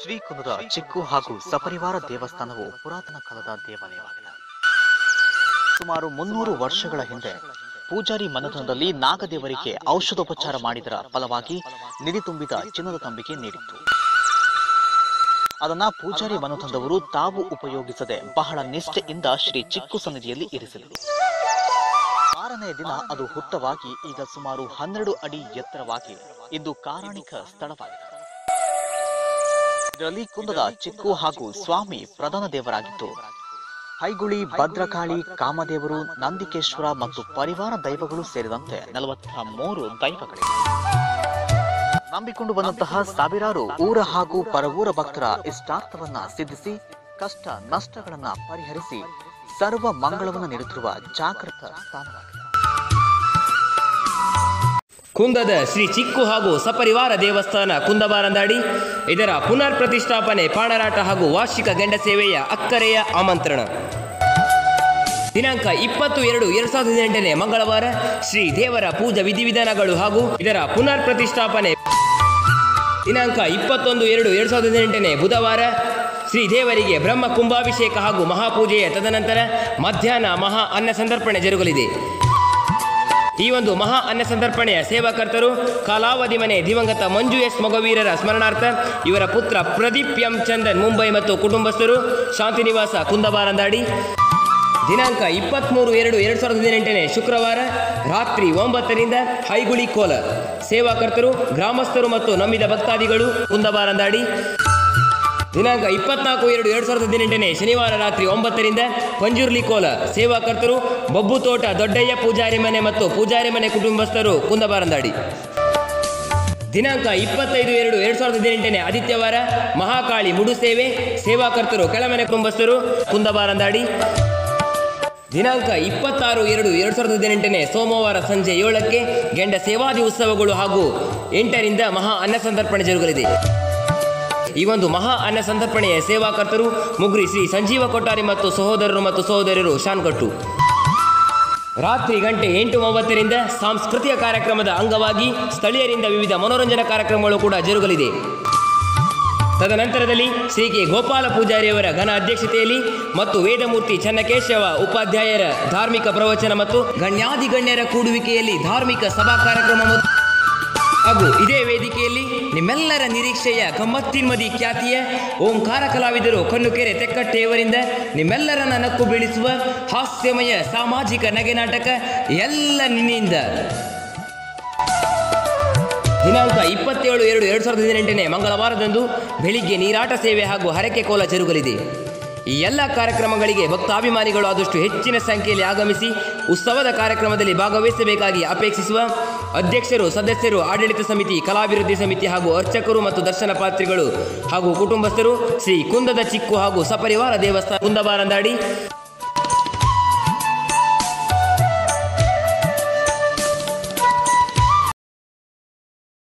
ಶ್ರೀಕುಂದದ ಚಿಕ್ಕು ಹಾಗೂ ಸಪರಿವಾರ ದೇವಸ್ಥಾನವು ಪುರಾತನ ಕಾಲದ ದೇವಾಲಯವಾಗಿದೆ. ಸುಮಾರು 300 ವರ್ಷಗಳ ಹಿಂದೆ ಪೂಜಾರಿ ಮನೆತನದಲ್ಲಿ ನಾಗದೇವರಿಗೆ ಔಷಧೋಪಚಾರ ಮಾಡಿದರ ಫಲವಾಗಿ ನಿಧಿ ತುಂಬಿದ ಚಿನ್ನದ ತಂಬಿಗೆ ನೀಡಿತ್ತು. ಅದನ್ನ ಪೂಜಾರಿ ಮನೆತನದವರು ತಾವು ಉಪಯೋಗಿಸದೆ ಬಹಳ ನಿಷ್ಠೆಯಿಂದ ಶ್ರೀ ಚಿಕ್ಕು ಸನ್ನಿಧಿಯಲ್ಲಿ ಇರಿಸಿದರು. 6ನೇ ದಿನ ಅದು ಹುತ್ತವಾಗಿ ಈಗ ಸುಮಾರು 12 ಅಡಿ ಎತ್ತರವಾಗಿ ಇದು ಕಾರಾಣಿಕ ಸ್ಥಳವಾಗಿದೆ. ಇದರಲ್ಲಿ ಕುಂದದ ಚಿಕ್ಕು ಹಾಗೂ ಸ್ವಾಮಿ ಪ್ರಧಾನ ದೇವರಾಗಿದ್ದು, ಹೈಗುಳಿ, ಭದ್ರಕಾಳಿ, ಕಾಮದೇವರು, ನಂದಿಕೇಶ್ವರ ಮತ್ತು ಪರಿವಾರ ದೈವಗಳು ಸೇರಿದಂತೆ 43 ದೈವಗಳಿವೆ. ನಂಬಿಕೊಂಡು ಬಂದಂತಹ ಸಾವಿರಾರು ಊರ ಹಾಗೂ ಪರವೂರ ಭಕ್ತರ ಇಷ್ಟಾರ್ಥವನ್ನ ಸಿದ್ಧಿಸಿ ಕಷ್ಟ ನಷ್ಟಗಳನ್ನ ಪರಿಹರಿಸಿ ಸರ್ವ ಮಂಗಳವನ್ನು ನೀಡುತ್ತಿರುವ ಜಾಗೃತ ಸ್ಥಾನವಾಗಿದೆ. ಕುಂದದ ಶ್ರೀ ಚಿಕ್ಕು ಹಾಗೂ ಸಪರಿವಾರ ದೇವಸ್ಥಾನ ಕುಂದಬಾರಂದಾಡಿ. ಇದರ ಪುನರ್ ಪ್ರತಿಷ್ಠಾಪನೆ, ಪಾಣರಾಟ ಹಾಗೂ ವಾರ್ಷಿಕ ಗಂಡ ಸೇವೆಯ ಅಕ್ಕರೆಯ ಆಮಂತ್ರಣ. ದಿನಾಂಕ 20/2/2018 ಮಂಗಳವಾರ ಶ್ರೀ ದೇವರ ಪೂಜಾ ವಿಧಿವಿಧಾನಗಳು ಹಾಗೂ ಇದರ ಪುನರ್ ಪ್ರತಿಷ್ಠಾಪನೆ. ದಿನಾಂಕ 21/2/2018 ಬುಧವಾರ ಶ್ರೀ ದೇವರಿಗೆ ಬ್ರಹ್ಮ ಕುಂಭಾಭಿಷೇಕ ಹಾಗೂ ಮಹಾಪೂಜೆಯ ತದನಂತರ ಮಧ್ಯಾಹ್ನ ಮಹಾ ಅನ್ನ ಸಂತರ್ಪಣೆ ಜರುಗಲಿದೆ. ಈ ಒಂದು ಮಹಾ ಅನ್ನ ಸಂತರ್ಪಣೆಯ ಸೇವಾಕರ್ತರು ಕಾಲಾವಧಿ ಮನೆ ದಿವಂಗತ ಮಂಜು ಎಸ್ ಮೊಗವೀರರ ಸ್ಮರಣಾರ್ಥ ಇವರ ಪುತ್ರ ಪ್ರದೀಪ್ ಎಂ ಚಂದನ್ ಮುಂಬೈ ಮತ್ತು ಕುಟುಂಬಸ್ಥರು ಶಾಂತಿನಿವಾಸ ಕುಂದಬಾರಂದಾಡಿ. ದಿನಾಂಕ 23/2/2018 ಶುಕ್ರವಾರ ರಾತ್ರಿ 9ರಿಂದ ಹೈಗುಳಿ ಕೋಲ. ಸೇವಾಕರ್ತರು ಗ್ರಾಮಸ್ಥರು ಮತ್ತು ನಂಬಿದ ಭಕ್ತಾದಿಗಳು ಕುಂದಬಾರಂದಾಡಿ. ದಿನಾಂಕ 24/2/2018 ಶನಿವಾರ ರಾತ್ರಿ 9ರಿಂದ ಪಂಜುರ್ಲಿ ಕೋಲ. ಸೇವಾಕರ್ತರು ಬಬ್ಬು ತೋಟ ದೊಡ್ಡಯ್ಯ ಪೂಜಾರಿ ಮನೆ ಮತ್ತು ಪೂಜಾರಿ ಮನೆ ಕುಟುಂಬಸ್ಥರು ಕುಂದಬಾರಂದಾಡಿ. ದಿನಾಂಕ 25/2/2018 ಆದಿತ್ಯವಾರ ಮಹಾಕಾಳಿ ಮುಡು ಸೇವೆ. ಸೇವಾಕರ್ತರು ಕೆಳಮನೆ ಕುಟುಂಬಸ್ಥರು ಕುಂದಬಾರಂದಾಡಿ. ದಿನಾಂಕ 26/2/2018 ಸೋಮವಾರ ಸಂಜೆ 7ಕ್ಕೆ ಗೆಂಡ ಸೇವಾದಿ ಉತ್ಸವಗಳು ಹಾಗೂ 8ರಿಂದ ಮಹಾ ಅನ್ನ ಸಂತರ್ಪಣೆ ಜರುಗಲಿದೆ. ಈ ಒಂದು ಮಹಾ ಅನ್ನ ಸಂತರ್ಪಣೆಯ ಸೇವಾಕರ್ತರು ಮುಗ್ರಿ ಶ್ರೀ ಸಂಜೀವ ಕೊಟ್ಟಾರಿ ಮತ್ತು ಸಹೋದರರು ಮತ್ತು ಸಹೋದರಿಯರು ಶಾನ್ಕಟ್ಟು. ರಾತ್ರಿ ಗಂಟೆ 8:30ರಿಂದ ಸಾಂಸ್ಕೃತಿಕ ಕಾರ್ಯಕ್ರಮದ ಅಂಗವಾಗಿ ಸ್ಥಳೀಯರಿಂದ ವಿವಿಧ ಮನೋರಂಜನಾ ಕಾರ್ಯಕ್ರಮಗಳು ಕೂಡ ಜರುಗಲಿದೆ. ತದನಂತರದಲ್ಲಿ ಶ್ರೀ ಕೆ ಗೋಪಾಲ ಪೂಜಾರಿಯವರ ಘನ ಅಧ್ಯಕ್ಷತೆಯಲ್ಲಿ ಮತ್ತು ವೇದಮೂರ್ತಿ ಚನ್ನಕೇಶವ ಉಪಾಧ್ಯಾಯರ ಧಾರ್ಮಿಕ ಪ್ರವಚನ ಮತ್ತು ಗಣ್ಯಾಧಿಗಣ್ಯರ ಕೂಡುವಿಕೆಯಲ್ಲಿ ಧಾರ್ಮಿಕ ಸಭಾ ಕಾರ್ಯಕ್ರಮ ಹಾಗೂ ಇದೇ ವೇದಿಕೆಯಲ್ಲಿ ನಿಮ್ಮೆಲ್ಲರ ನಿರೀಕ್ಷೆಯ ಗಮ್ಮತ್ತಿನ್ಮದಿ ಖ್ಯಾತಿಯ ಓಂಕಾರ ಕಲಾವಿದರು ಕಣ್ಣುಕೆರೆ ತೆಕ್ಕಟ್ಟೆಯವರಿಂದ ನಿಮ್ಮೆಲ್ಲರನ್ನ ನಕ್ಕು ಬೀಳಿಸುವ ಹಾಸ್ಯಮಯ ಸಾಮಾಜಿಕ ನಗೆ ನಾಟಕ ಎಲ್ಲ ನಿನ್ನಿಂದ. ದಿನಾಂಕ 27/2/2018 ಮಂಗಳವಾರದಂದು ಬೆಳಿಗ್ಗೆ ನೀರಾಟ ಸೇವೆ ಹಾಗೂ ಹರಕೆ ಕೋಲ ಜರುಗಲಿದೆ. ಈ ಎಲ್ಲ ಕಾರ್ಯಕ್ರಮಗಳಿಗೆ ಭಕ್ತಾಭಿಮಾನಿಗಳು ಆದಷ್ಟು ಹೆಚ್ಚಿನ ಸಂಖ್ಯೆಯಲ್ಲಿ ಆಗಮಿಸಿ ಉತ್ಸವದ ಕಾರ್ಯಕ್ರಮದಲ್ಲಿ ಭಾಗವಹಿಸಬೇಕಾಗಿ ಅಪೇಕ್ಷಿಸುವ ಅಧ್ಯಕ್ಷರು, ಸದಸ್ಯರು, ಆಡಳಿತ ಸಮಿತಿ, ಕಲಾಭಿವೃದ್ಧಿ ಸಮಿತಿ ಹಾಗೂ ಅರ್ಚಕರು ಮತ್ತು ದರ್ಶನ ಪಾತ್ರಿಗಳು ಹಾಗೂ ಕುಟುಂಬಸ್ಥರು ಶ್ರೀ ಕುಂದದ ಚಿಕ್ಕು ಹಾಗೂ ಸಪರಿವಾರ ದೇವಸ್ಥಾನ ಕುಂದಬಾರಂದಾಡಿ.